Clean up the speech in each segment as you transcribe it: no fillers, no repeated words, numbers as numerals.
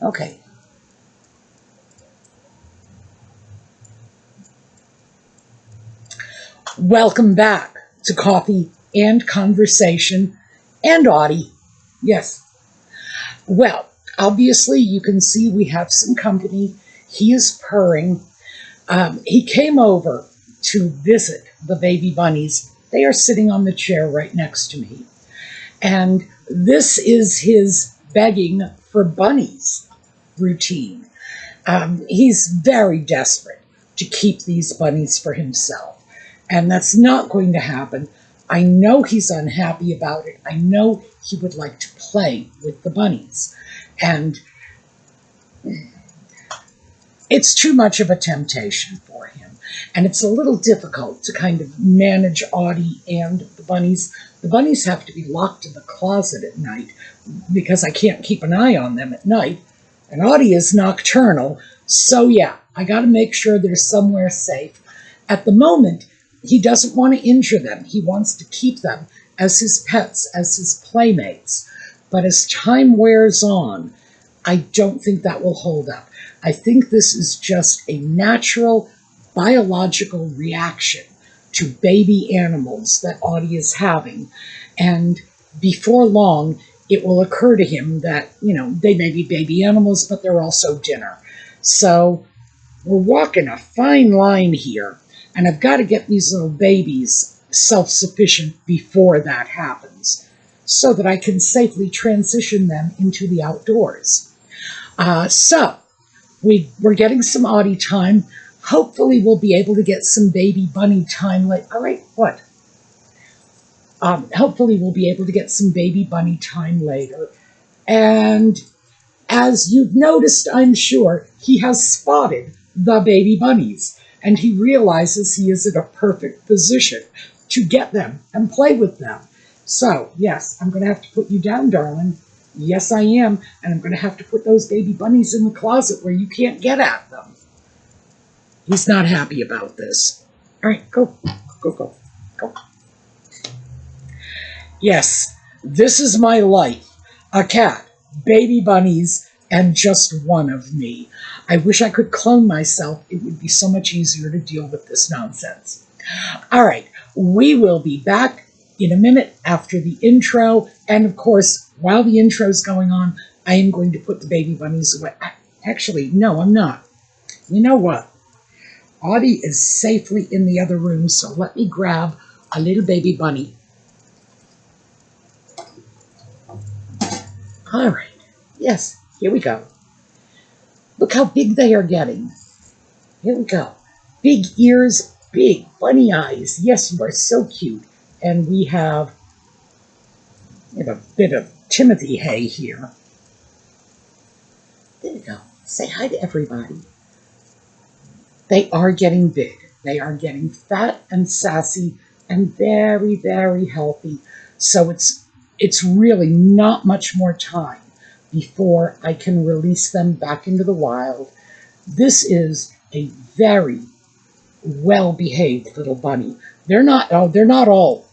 Okay. Welcome back to Coffee and Conversation and Audie. Yes. Well, obviously you can see we have some company. He is purring. He came over to visit the baby bunnies. They are sitting on the chair right next to me. And this is his begging for bunnies routine. He's very desperate to keep these bunnies for himself. And that's not going to happen. I know he's unhappy about it. I know he would like to play with the bunnies. And it's too much of a temptation for him. And it's a little difficult to kind of manage Audie and the bunnies. The bunnies have to be locked in the closet at night because I can't keep an eye on them at night. And Audie is nocturnal. So yeah, I got to make sure they're somewhere safe. At the moment, he doesn't want to injure them. He wants to keep them as his pets, as his playmates. But as time wears on, I don't think that will hold up. I think this is just a natural biological reaction to baby animals that Audie is having. And before long, it will occur to him that, they may be baby animals, but they're also dinner. So we're walking a fine line here. And I've got to get these little babies self-sufficient before that happens so that I can safely transition them into the outdoors. So we're getting some Audie time. Hopefully we'll be able to get some baby bunny time later. All right, what? Hopefully we'll be able to get some baby bunny time later. And as you've noticed, I'm sure, he has spotted the baby bunnies. And he realizes he is in a perfect position to get them and play with them. So, yes, I'm going to have to put you down, darling. Yes, I am. And I'm going to have to put those baby bunnies in the closet where you can't get at them. He's not happy about this. All right, go. Go. Yes, this is my life. A cat, baby bunnies, and just one of me. I wish I could clone myself. It would be so much easier to deal with this nonsense. All right, we will be back in a minute after the intro. And of course, while the intro is going on, I am going to put the baby bunnies away. Actually, no, I'm not. You know what? Audie is safely in the other room, so let me grab a little baby bunny. All right, yes, here we go. Look how big they are getting. Here we go. Big ears, big bunny eyes. Yes, you are so cute. And we have a bit of Timothy hay here. There you go. Say hi to everybody. They are getting big. They are getting fat and sassy and very, very healthy. So it's really not much more time before I can release them back into the wild. This is a very well-behaved little bunny. They're not all,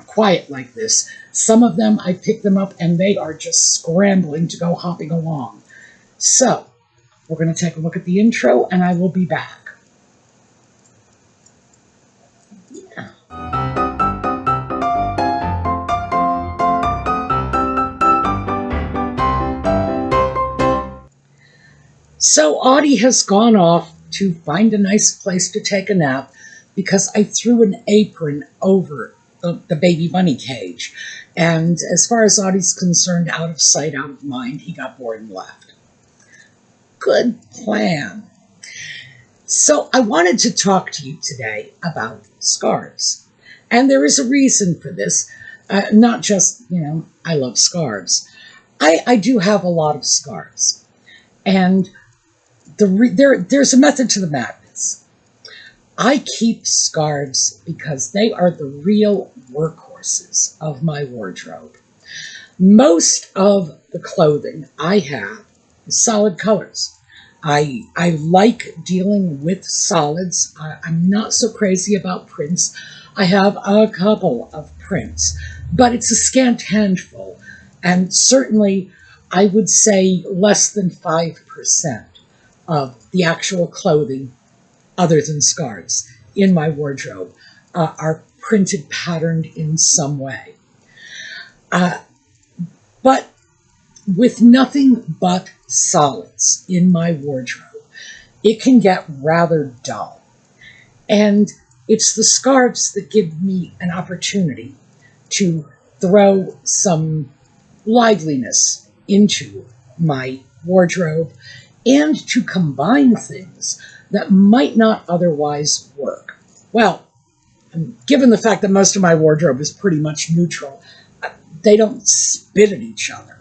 quiet like this. Some of them, I pick them up and they are just scrambling to go hopping along. So, we're going to take a look at the intro and I will be back. Yeah. So Audie has gone off to find a nice place to take a nap because I threw an apron over the baby bunny cage. And as far as Audie's concerned, out of sight, out of mind, he got bored and left. Good plan. So I wanted to talk to you today about scarves. And there is a reason for this. Not just, I love scarves. I do have a lot of scarves. And there's a method to the madness. I keep scarves because they are the real workhorses of my wardrobe. Most of the clothing I have is solid colors. I like dealing with solids. I'm not so crazy about prints. I have a couple of prints, but it's a scant handful. And certainly I would say less than 5% of the actual clothing, other than scarves, in my wardrobe are printed, patterned in some way. But with nothing but solids in my wardrobe, it can get rather dull. And it's the scarves that give me an opportunity to throw some liveliness into my wardrobe and to combine things that might not otherwise work. Well, given the fact that most of my wardrobe is pretty much neutral, they don't spit at each other,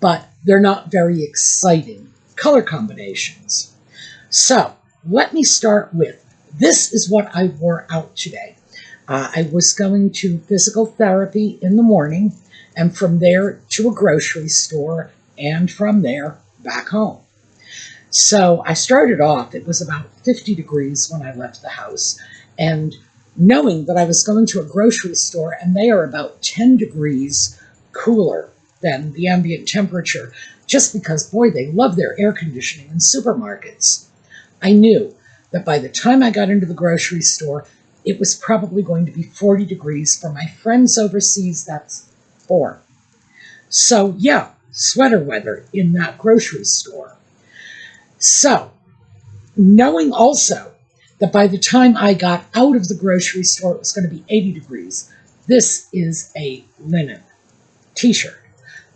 but they're not very exciting color combinations. So let me start with, this is what I wore out today. I was going to physical therapy in the morning, and from there to a grocery store, and from there back home. So I started off, it was about 50 degrees when I left the house, and knowing that I was going to a grocery store and they are about 10 degrees cooler than the ambient temperature, just because, boy, they love their air conditioning in supermarkets. I knew that by the time I got into the grocery store, it was probably going to be 40 degrees. For my friends overseas, that's 4. So yeah, sweater weather in that grocery store. So, knowing also that by the time I got out of the grocery store, it was going to be 80 degrees. This is a linen t-shirt.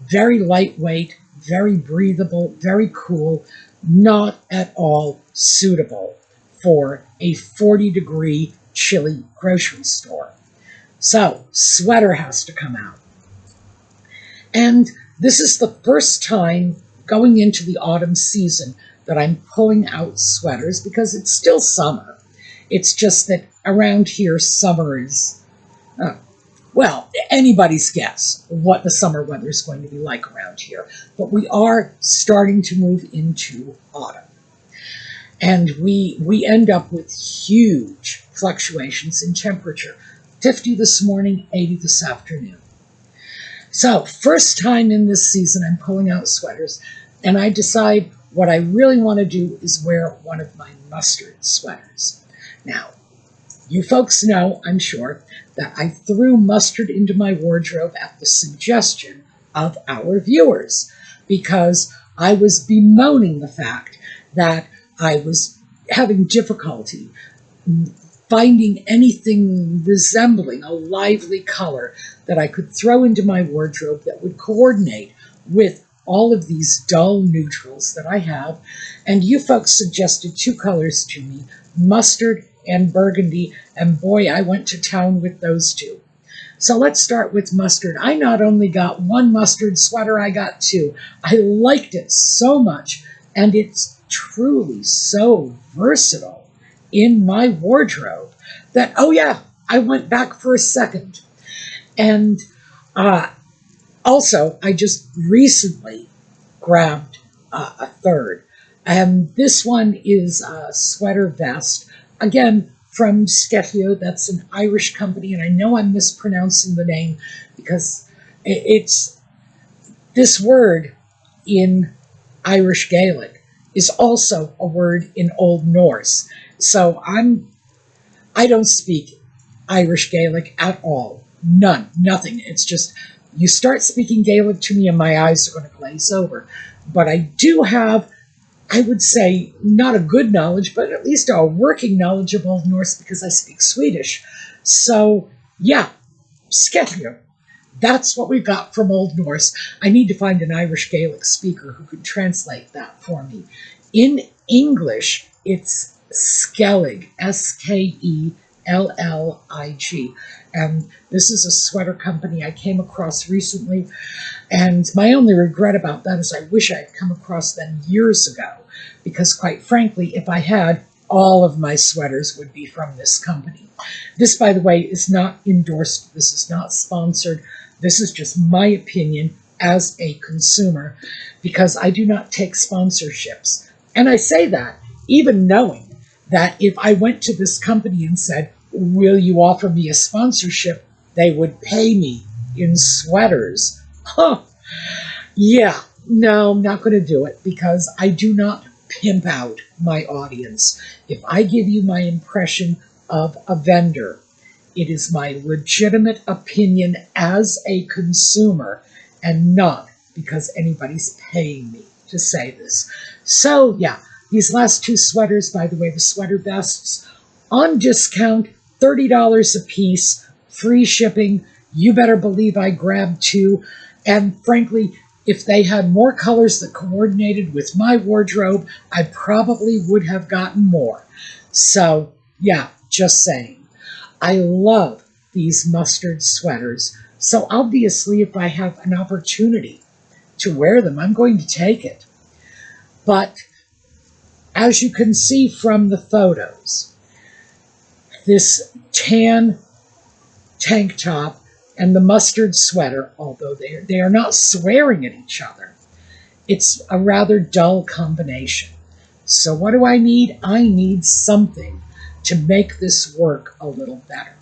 Very lightweight, very breathable, very cool, not at all suitable for a 40-degree chilly grocery store. So, sweater has to come out. And this is the first time going into the autumn season that I'm pulling out sweaters, because it's still summer. It's just that around here, summer is, well, anybody's guess what the summer weather is going to be like around here. But we are starting to move into autumn. And we end up with huge fluctuations in temperature. 50 this morning, 80 this afternoon. So, first time in this season, I'm pulling out sweaters, and I decide what I really want to do is wear one of my mustard sweaters. Now, you folks know, I'm sure, that I threw mustard into my wardrobe at the suggestion of our viewers, because I was bemoaning the fact that I was having difficulty finding anything resembling a lively color that I could throw into my wardrobe that would coordinate with all of these dull neutrals that I have. And you folks suggested 2 colors to me, mustard and burgundy, and boy, I went to town with those 2. So let's start with mustard. I not only got 1 mustard sweater, I got 2. I liked it so much, and it's truly so versatile in my wardrobe that, oh yeah, I went back for a second. And also, I just recently grabbed a third. And this one is a sweater vest. Again, from Skeffio. That's an Irish company. And I know I'm mispronouncing the name because it's this word in Irish Gaelic is also a word in Old Norse. So I don't speak Irish Gaelic at all. None. Nothing. It's just, you start speaking Gaelic to me and my eyes are going to glaze over. But I do have, I would say, not a good knowledge, but at least a working knowledge of Old Norse because I speak Swedish. So, yeah, Skeffio. That's what we've got from Old Norse. I need to find an Irish Gaelic speaker who could translate that for me. In English, it's Skellig, Skellig. And this is a sweater company I came across recently. And my only regret about that is I wish I had come across them years ago. Because quite frankly, if I had, all of my sweaters would be from this company. This, by the way, is not endorsed. This is not sponsored. This is just my opinion as a consumer, because I do not take sponsorships. And I say that even knowing that if I went to this company and said, will you offer me a sponsorship, they would pay me in sweaters. Huh. Yeah, No, I'm not going to do it because I do not pimp out my audience. If I give you my impression of a vendor, it is my legitimate opinion as a consumer and not because anybody's paying me to say this. So yeah, these last two sweaters, by the way, the sweater vests, on discount, $30 a piece, free shipping. You better believe I grabbed two. And frankly, if they had more colors that coordinated with my wardrobe, I probably would have gotten more. So yeah, just saying. I love these mustard sweaters. So obviously, if I have an opportunity to wear them, I'm going to take it. But as you can see from the photos, this tan tank top and the mustard sweater, although they are not swearing at each other, it's a rather dull combination. So what do I need? I need something to make this work a little better.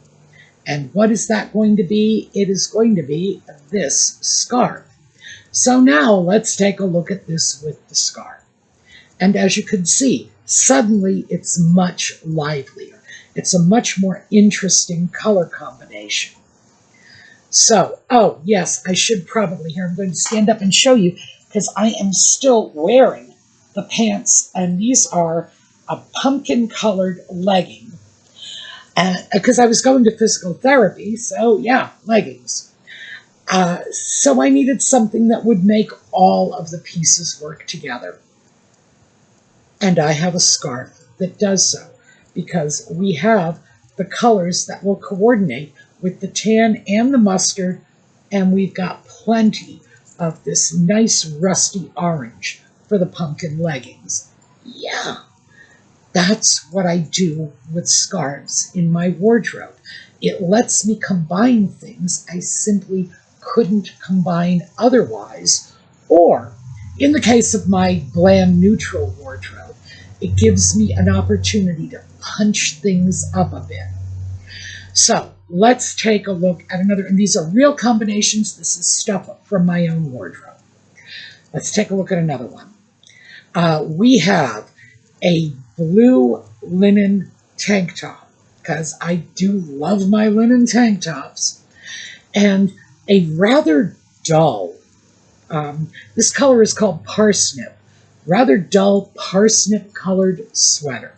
And what is that going to be? It is going to be this scarf. So now let's take a look at this with the scarf. And as you can see, suddenly it's much livelier. It's a much more interesting color combination. So, oh yes, I should probably, here I'm going to stand up and show you because I am still wearing the pants, and these are a pumpkin colored legging. Because I was going to physical therapy, so yeah, leggings. So I needed something that would make all of the pieces work together. And I have a scarf that does so, because we have the colors that will coordinate with the tan and the mustard, and we've got plenty of this nice rusty orange for the pumpkin leggings. Yeah, that's what I do with scarves in my wardrobe. It lets me combine things I simply couldn't combine otherwise, or in the case of my bland neutral wardrobe, it gives me an opportunity to punch things up a bit. So let's take a look at another, and these are real combinations. This is stuff from my own wardrobe. Let's take a look at another one. We have a blue linen tank top, because I do love my linen tank tops, and a rather dull, this color is called parsnip, rather dull parsnip colored sweater.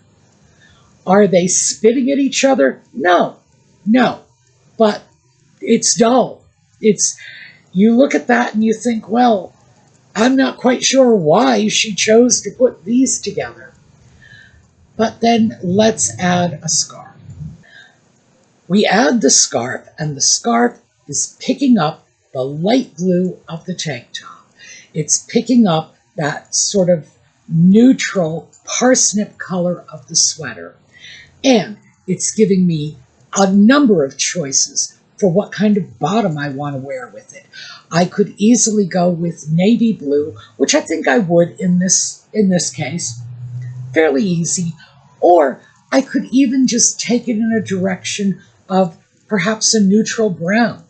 Are they spitting at each other? No, but it's dull. You look at that and you think, well, I'm not quite sure why she chose to put these together. But then let's add a scarf. We add the scarf, and the scarf is picking up the light blue of the tank top. It's picking up that sort of neutral parsnip color of the sweater. And it's giving me a number of choices for what kind of bottom I want to wear with it. I could easily go with navy blue, which I think I would in this case. Fairly easy. Or I could even just take it in a direction of perhaps a neutral brown.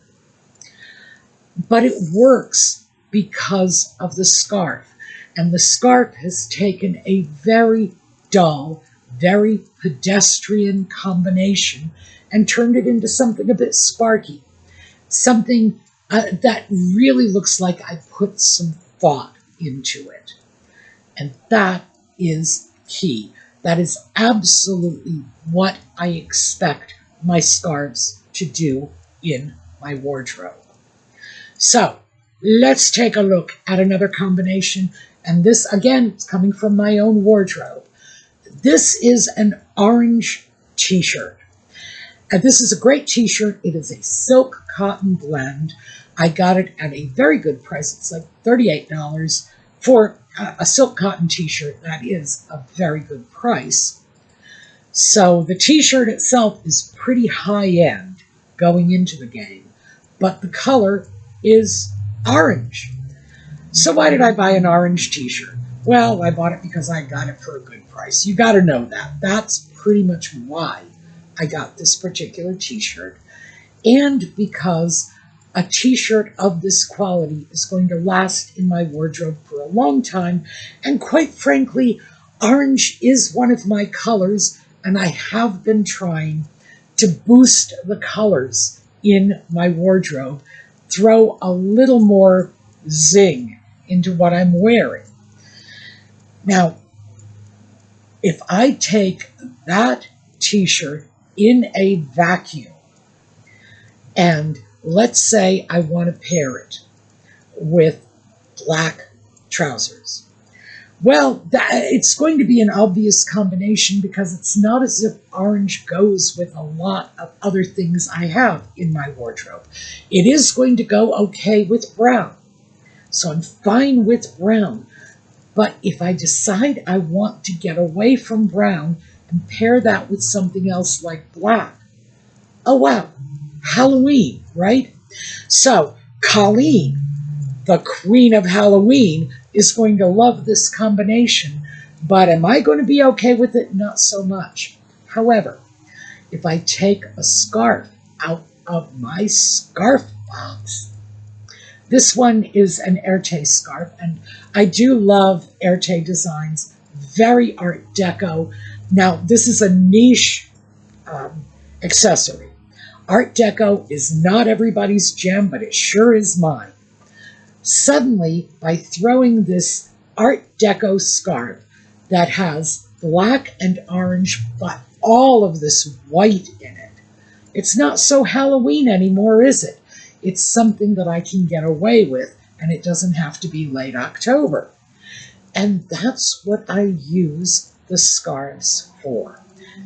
But it works because of the scarf. And the scarf has taken a very dull, very pedestrian combination and turned it into something a bit sparky. Something that really looks like I put some thought into it. And that is key. That is absolutely what I expect my scarves to do in my wardrobe. So let's take a look at another combination. And this, again, is coming from my own wardrobe. This is an orange t-shirt. And this is a great t-shirt. It is a silk cotton blend. I got it at a very good price. It's like $38 for a silk cotton t-shirt. That is a very good price. So the t-shirt itself is pretty high-end going into the game, but the color is orange. So why did I buy an orange t-shirt? Well, I bought it because I got it for a good price. You got to know that. That's pretty much why I got this particular t-shirt. And because a t-shirt of this quality is going to last in my wardrobe for a long time. And quite frankly, orange is one of my colors, and I have been trying to boost the colors in my wardrobe, throw a little more zing into what I'm wearing. Now, if I take that t-shirt in a vacuum, and let's say I want to pair it with black trousers, well, it's going to be an obvious combination because it's not as if orange goes with a lot of other things I have in my wardrobe. It is going to go okay with brown, so I'm fine with brown. But if I decide I want to get away from brown and pair that with something else like black, oh wow, Halloween, right? So Colleen, the queen of Halloween, is going to love this combination, but am I going to be okay with it? Not so much. However, if I take a scarf out of my scarf box, this one is an Erte scarf, and I do love Erte designs, very Art Deco. Now, this is a niche accessory. Art Deco is not everybody's jam, but it sure is mine. Suddenly, by throwing this Art Deco scarf that has black and orange, but all of this white in it, it's not so Halloween anymore, is it? It's something that I can get away with, and it doesn't have to be late October. And that's what I use the scarves for.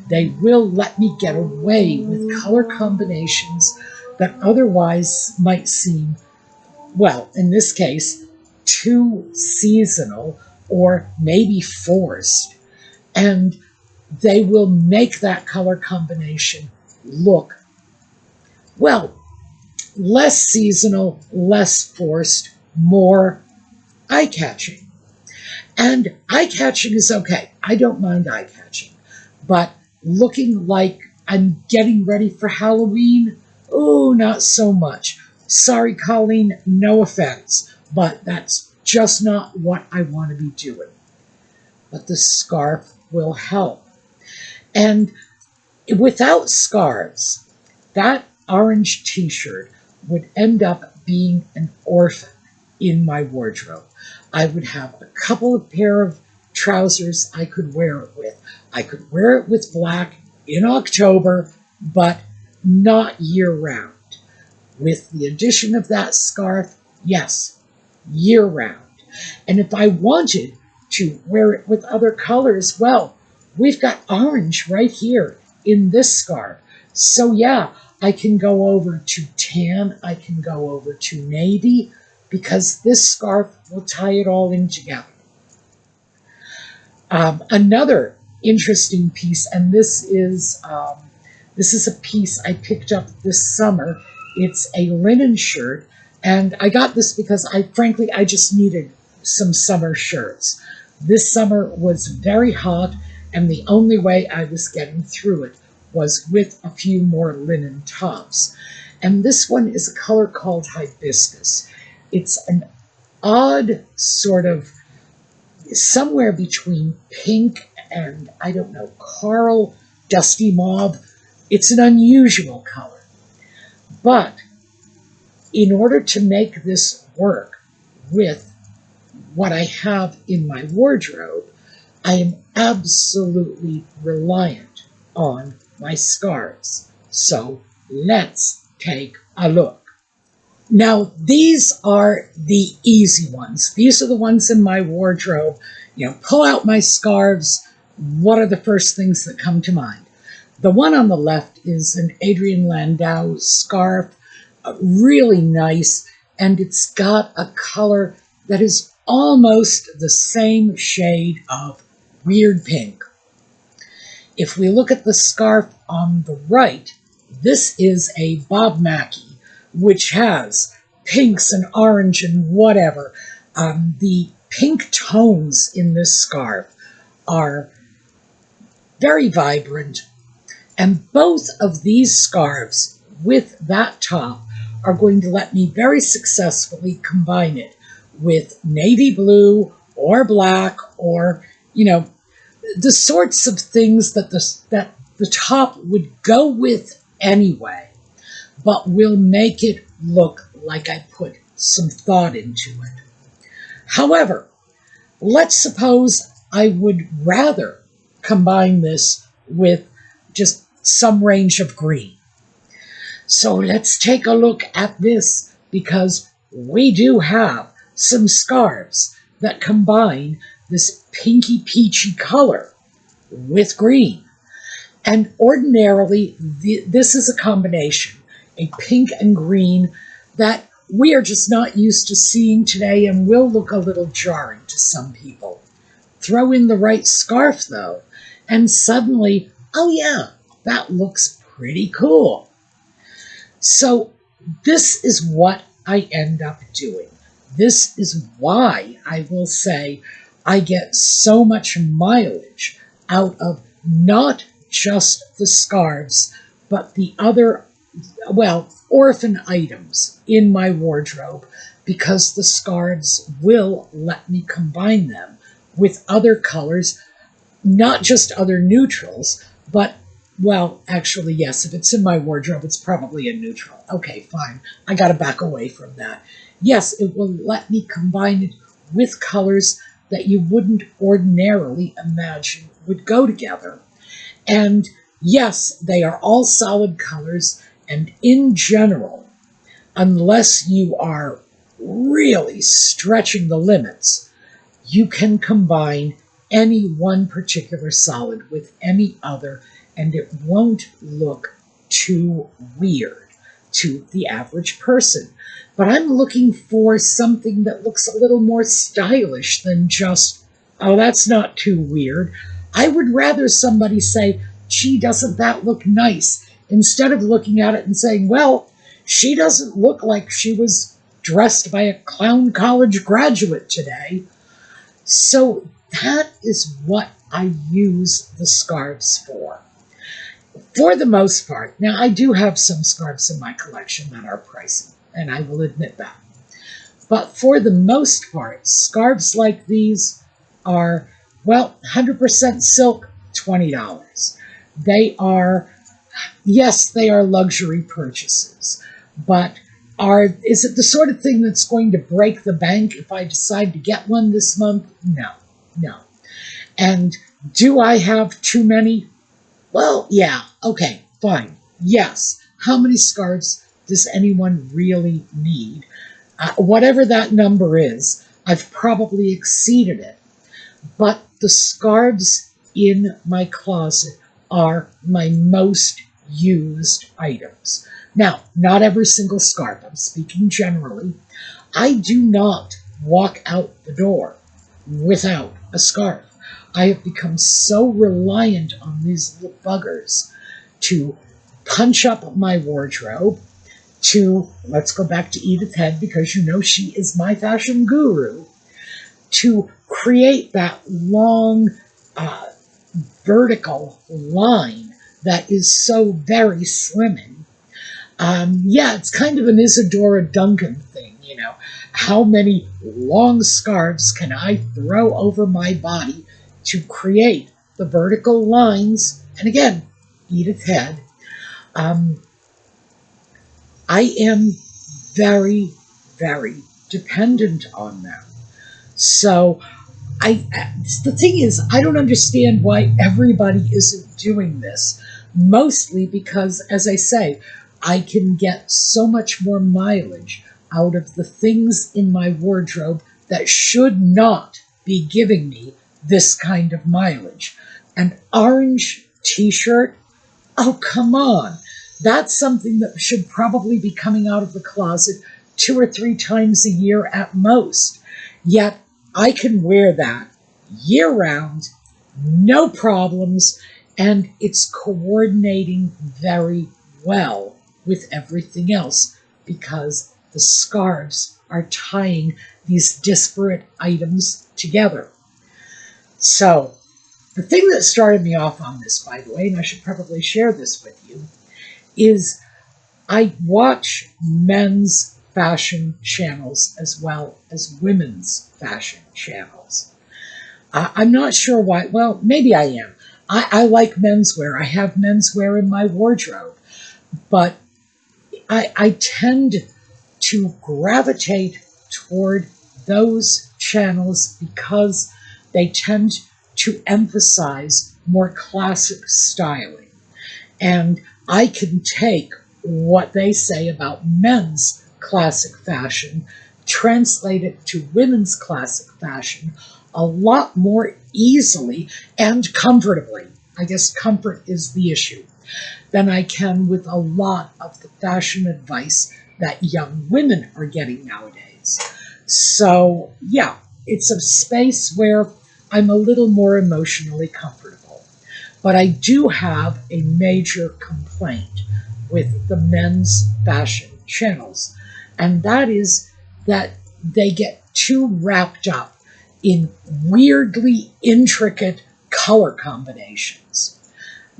They will let me get away with color combinations that otherwise might seem, well, in this case, too seasonal or maybe forced. And they will make that color combination look, well, less seasonal, less forced, more eye-catching. And eye-catching is okay. I don't mind eye-catching. But looking like I'm getting ready for Halloween, oh, not so much. Sorry, Colleen, no offense, but that's just not what I want to be doing. But the scarf will help. And without scarves, that orange t-shirt would end up being an orphan in my wardrobe. I would have a couple of pair of trousers I could wear it with. I could wear it with black in October, but not year-round. With the addition of that scarf, yes, year-round. And if I wanted to wear it with other colors, well, we've got orange right here in this scarf. So yeah, I can go over to tan, I can go over to navy, because this scarf will tie it all in together. Another interesting piece, and this is a piece I picked up this summer. It's a linen shirt, and I got this because I just needed some summer shirts. This summer was very hot, and the only way I was getting through it was with a few more linen tops. And this one is a color called hibiscus. It's an odd sort of somewhere between pink and, I don't know, coral, dusty mauve. It's an unusual color. But in order to make this work with what I have in my wardrobe, I am absolutely reliant on my scarves. So let's take a look. Now, these are the easy ones. These are the ones in my wardrobe. You know, pull out my scarves. What are the first things that come to mind? The one on the left is an Adrian Landau scarf, really nice, and it's got a color that is almost the same shade of weird pink. If we look at the scarf on the right, this is a Bob Mackie, which has pinks and orange and whatever. The pink tones in this scarf are very vibrant, and both of these scarves with that top are going to let me very successfully combine it with navy blue or black or, the sorts of things that the top would go with anyway, but will make it look like I put some thought into it. However, let's suppose I would rather combine this with just some range of green. So let's take a look at this, because we do have some scarves that combine this pinky peachy color with green. And ordinarily, this is a combination, a pink and green, that we are just not used to seeing today and will look a little jarring to some people. Throw in the right scarf, though, and suddenly, oh yeah, that looks pretty cool. So this is what I end up doing. This is why I will say I get so much mileage out of not just the scarves, but the other, orphan items in my wardrobe, because the scarves will let me combine them with other colors, not just other neutrals, but, actually, yes, if it's in my wardrobe, it's probably a neutral. Okay, fine. I got to back away from that. Yes, it will let me combine it with colors that you wouldn't ordinarily imagine would go together. And yes, they are all solid colors, and in general, unless you are really stretching the limits, you can combine any one particular solid with any other, and it won't look too weird to the average person. But I'm looking for something that looks a little more stylish than just, oh, that's not too weird. I would rather somebody say, gee, doesn't that look nice? Instead of looking at it and saying, well, she doesn't look like she was dressed by a clown college graduate today. So that is what I use the scarves for the most part. Now, I do have some scarves in my collection that are pricey, and I will admit that. But for the most part, scarves like these are, 100% silk, $20. They are, yes, they are luxury purchases, but is it the sort of thing that's going to break the bank if I decide to get one this month? No. And do I have too many? Well, yeah, okay, fine. Yes. How many scarves does anyone really need? Whatever that number is, I've probably exceeded it. But the scarves in my closet are my most used items. Now, not every single scarf, I'm speaking generally. I do not walk out the door without a scarf. I have become so reliant on these little buggers to punch up my wardrobe, to, let's go back to Edith Head, because she is my fashion guru, to create that long vertical line that is so very slimming. It's kind of an Isadora Duncan thing, How many long scarves can I throw over my body to create the vertical lines? And again, Edith Head. I am very, very dependent on them. So the thing is, I don't understand why everybody isn't doing this. Mostly because, as I say, I can get so much more mileage out of the things in my wardrobe that should not be giving me this kind of mileage. An orange t-shirt? Oh, come on. That's something that should probably be coming out of the closet 2 or 3 times a year at most. Yet I can wear that year-round, no problems, and it's coordinating very well with everything else because the scarves are tying these disparate items together. So, the thing that started me off on this, by the way, and I should probably share this with you, is I watch men's fashion channels as well as women's fashion channels. I'm not sure why. Well, maybe I am. I like menswear. I have menswear in my wardrobe. But I tend to gravitate toward those channels because they tend to emphasize more classic styling. And I can take what they say about men's classic fashion, translate it to women's classic fashion a lot more easily and comfortably. I guess comfort is the issue, than I can with a lot of the fashion advice that young women are getting nowadays. So, yeah, it's a space where I'm a little more emotionally comfortable. But I do have a major complaint with the men's fashion channels, and that is that they get too wrapped up in weirdly intricate color combinations,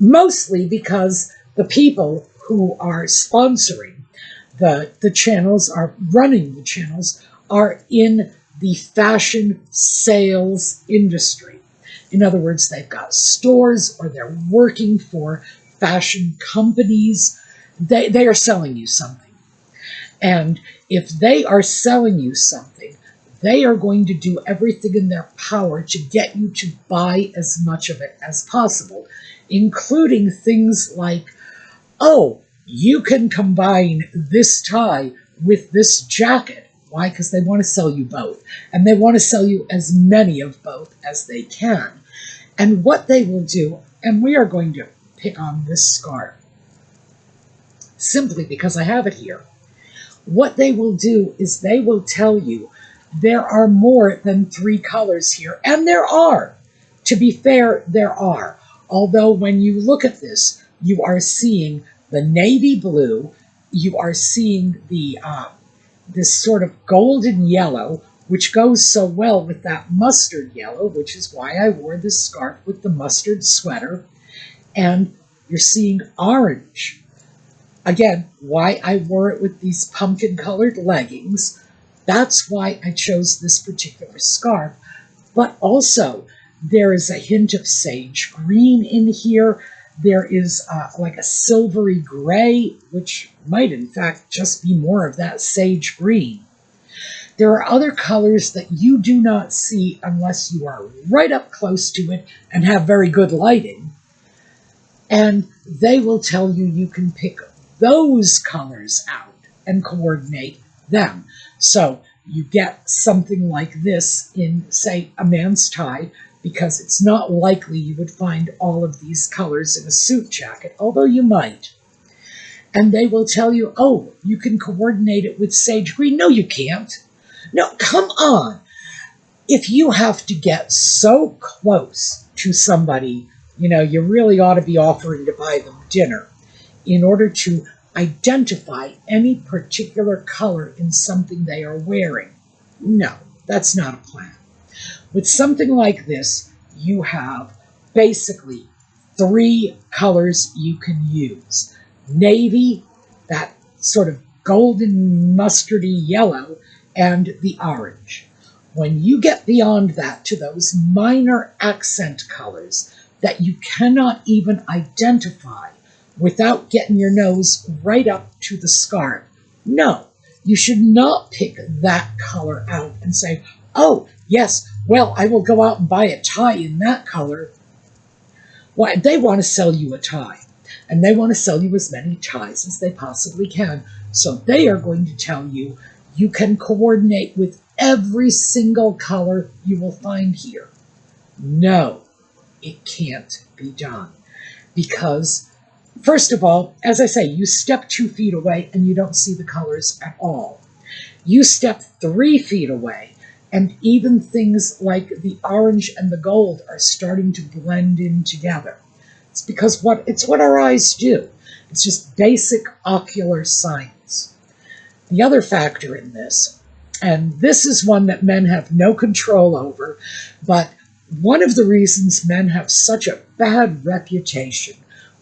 mostly because the people who are sponsoring the channels, are running the channels, are in the fashion sales industry. In other words, they've got stores or they're working for fashion companies. They are selling you something. And if they are selling you something, they are going to do everything in their power to get you to buy as much of it as possible, including things like, oh, you can combine this tie with this jacket. Why? Because they want to sell you both. And they want to sell you as many of both as they can. And what they will do, and we are going to pick on this scarf, simply because I have it here. What they will do is they will tell you there are more than 3 colors here. And there are. To be fair, there are. Although when you look at this, you are seeing the navy blue, you are seeing the this sort of golden yellow, which goes so well with that mustard yellow, which is why I wore this scarf with the mustard sweater, and you're seeing orange. Again, why I wore it with these pumpkin-colored leggings. That's why I chose this particular scarf. But also, there is a hint of sage green in here. There is like a silvery gray, which might in fact just be more of that sage green. There are other colors that you do not see unless you are right up close to it and have very good lighting. And they will tell you you can pick those colors out and coordinate them. So you get something like this in, say, a man's tie, because it's not likely you would find all of these colors in a suit jacket, although you might. And they will tell you, oh, you can coordinate it with sage green. No, you can't. No, come on. If you have to get so close to somebody, you know, you really ought to be offering to buy them dinner in order to identify any particular color in something they are wearing. No, that's not a plan. With something like this, you have basically 3 colors you can use. Navy, that sort of golden mustardy yellow, and the orange. When you get beyond that to those minor accent colors that you cannot even identify without getting your nose right up to the scarf, no, you should not pick that color out and say, oh, yes, well, I will go out and buy a tie in that color. Why, they want to sell you a tie, and they want to sell you as many ties as they possibly can. So they are going to tell you you can coordinate with every single color you will find here. No, it can't be done. Because, first of all, as I say, you step 2 feet away and you don't see the colors at all. You step 3 feet away, and even things like the orange and the gold are starting to blend in together. It's because it's what our eyes do. It's just basic ocular science. The other factor in this, and this is one that men have no control over, but one of the reasons men have such a bad reputation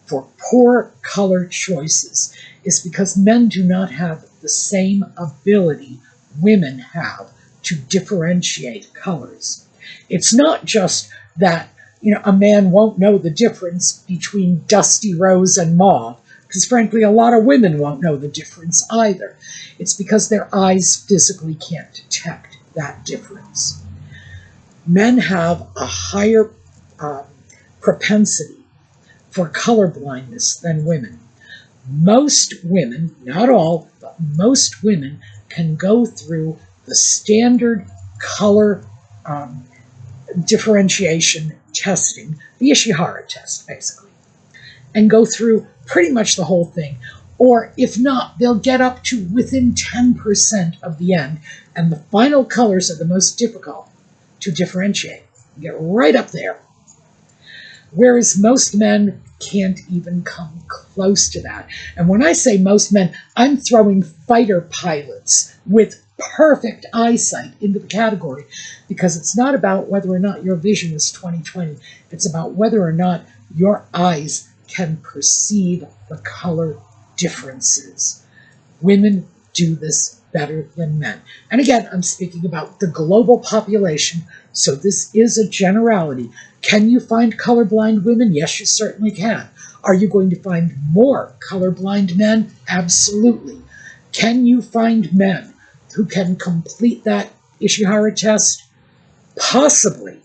for poor color choices is because men do not have the same ability women have to differentiate colors. It's not just that, a man won't know the difference between dusty rose and mauve, because frankly, a lot of women won't know the difference either. It's because their eyes physically can't detect that difference. Men have a higher propensity for color blindness than women. Most women, not all, but most women can go through the standard color differentiation testing, the Ishihara test, basically, and go through pretty much the whole thing. Or if not, they'll get up to within 10% of the end, and the final colors are the most difficult to differentiate. You get right up there. Whereas most men can't even come close to that. And when I say most men, I'm throwing fighter pilots with perfect eyesight into the category, because it's not about whether or not your vision is 20/20. It's about whether or not your eyes can perceive the color differences. Women do this better than men. And again, I'm speaking about the global population, so this is a generality. Can you find colorblind women? Yes, you certainly can. Are you going to find more colorblind men? Absolutely. Can you find men who can complete that Ishihara test? Possibly.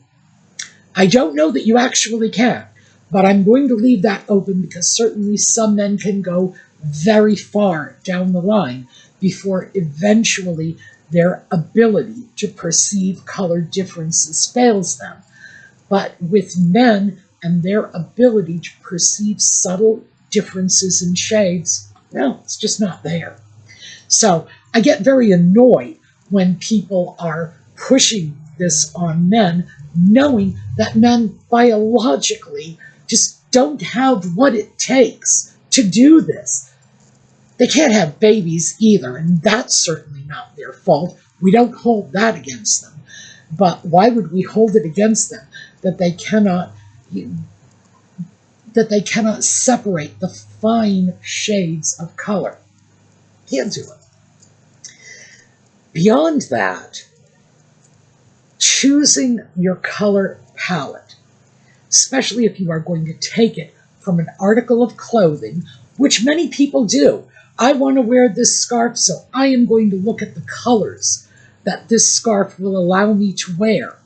I don't know that you actually can, but I'm going to leave that open, because certainly some men can go very far down the line before eventually their ability to perceive color differences fails them. But with men and their ability to perceive subtle differences in shades, no, it's just not there. So I get very annoyed when people are pushing this on men, knowing that men biologically just don't have what it takes to do this. They can't have babies either, and that's certainly not their fault. We don't hold that against them. But why would we hold it against them that they cannot separate the fine shades of color? Can't do it. Beyond that, choosing your color palette, especially if you are going to take it from an article of clothing, which many people do. I want to wear this scarf, so I am going to look at the colors that this scarf will allow me to wear.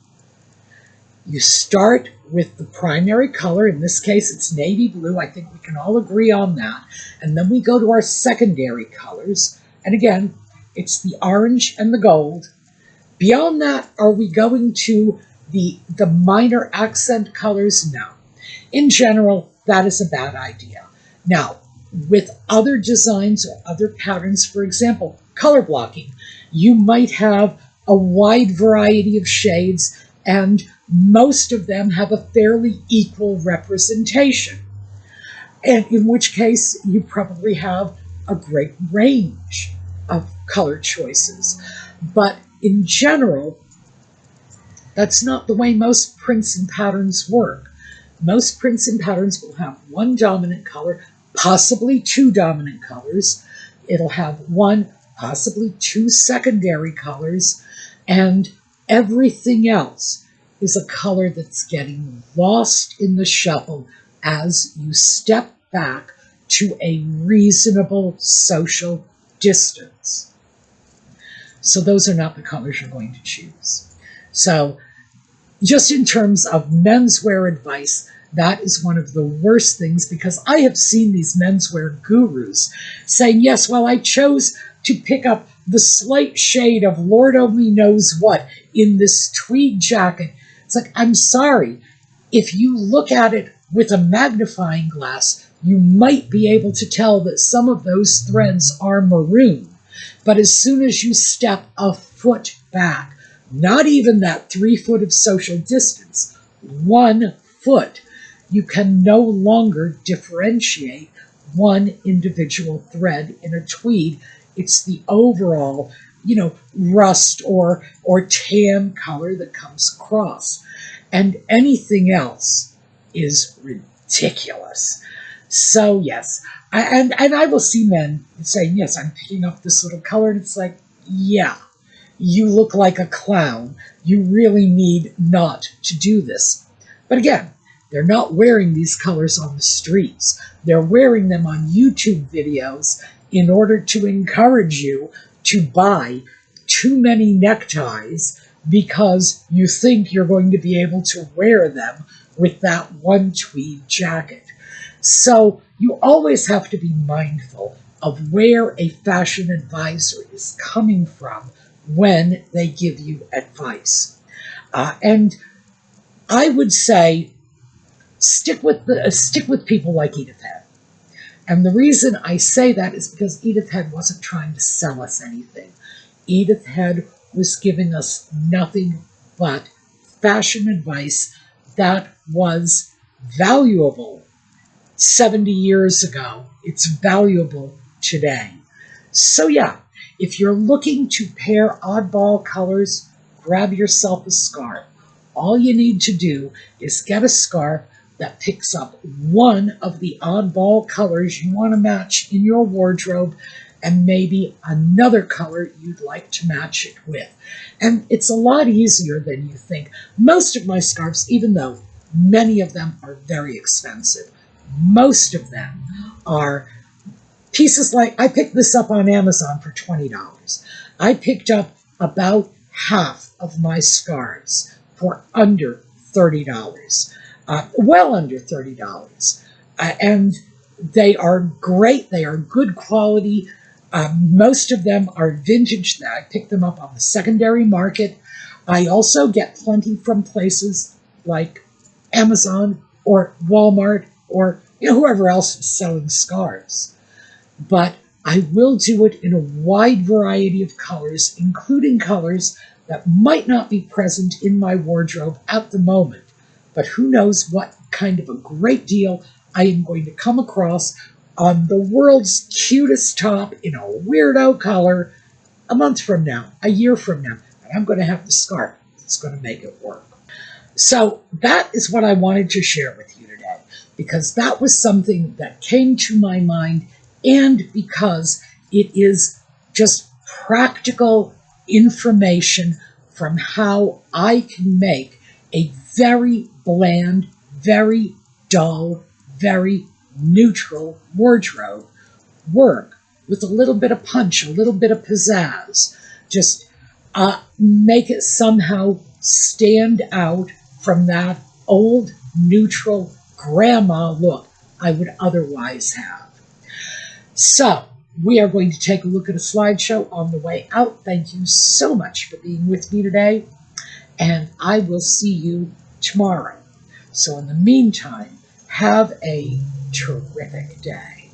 You start with the primary color. In this case, it's navy blue. I think we can all agree on that. And then we go to our secondary colors. And again, it's the orange and the gold. Beyond that, are we going to the minor accent colors? No. In general, that is a bad idea. Now, with other designs or other patterns, for example, color blocking, you might have a wide variety of shades, and most of them have a fairly equal representation, and in which case you probably have a great range of color choices. But in general, that's not the way most prints and patterns work. Most prints and patterns will have one dominant color, possibly two dominant colors. It'll have one, possibly two secondary colors, and everything else is a color that's getting lost in the shuffle as you step back to a reasonable social distance. So those are not the colors you're going to choose. So just in terms of menswear advice, that is one of the worst things, because I have seen these menswear gurus saying, yes, well, I chose to pick up the slight shade of Lord only knows what in this tweed jacket. It's like, I'm sorry, if you look at it with a magnifying glass, you might be able to tell that some of those threads are maroon. But as soon as you step a foot back, not even that 3 foot of social distance, 1 foot, you can no longer differentiate one individual thread in a tweed. It's the overall, rust or tan color that comes across. And anything else is ridiculous. So yes, and I will see men saying, yes, I'm picking up this little color, and it's like, yeah, you look like a clown. You really need not to do this. But again, they're not wearing these colors on the streets. They're wearing them on YouTube videos in order to encourage you to buy too many neckties because you think you're going to be able to wear them with that one tweed jacket. So you always have to be mindful of where a fashion advisor is coming from when they give you advice. And I would say stick with people like Edith Head. And the reason I say that is because Edith Head wasn't trying to sell us anything. Edith Head was giving us nothing but fashion advice that was valuable 70 years ago. It's valuable today. So yeah, if you're looking to pair oddball colors, grab yourself a scarf. All you need to do is get a scarf that picks up one of the oddball colors you want to match in your wardrobe and maybe another color you'd like to match it with. And it's a lot easier than you think. Most of my scarves, even though many of them are very expensive, most of them are pieces like, I picked this up on Amazon for $20. I picked up about half of my scarves for under $30, well under $30. And they are great. They are good quality. Most of them are vintage. I picked them up on the secondary market. I also get plenty from places like Amazon or Walmart or whoever else is selling scarves. But I will do it in a wide variety of colors, including colors that might not be present in my wardrobe at the moment. But who knows what kind of a great deal I am going to come across on the world's cutest top in a weirdo color a month from now, a year from now. And I'm going to have the scarf that's going to make it work. So that is what I wanted to share with you today, because that was something that came to my mind, and because it is just practical information from how I can make a very bland, very dull, very neutral wardrobe work with a little bit of punch, a little bit of pizzazz. Just make it somehow stand out from that old, neutral grandma look I would otherwise have. So, we are going to take a look at a slideshow on the way out. Thank you so much for being with me today, and I will see you tomorrow. So in the meantime, have a terrific day.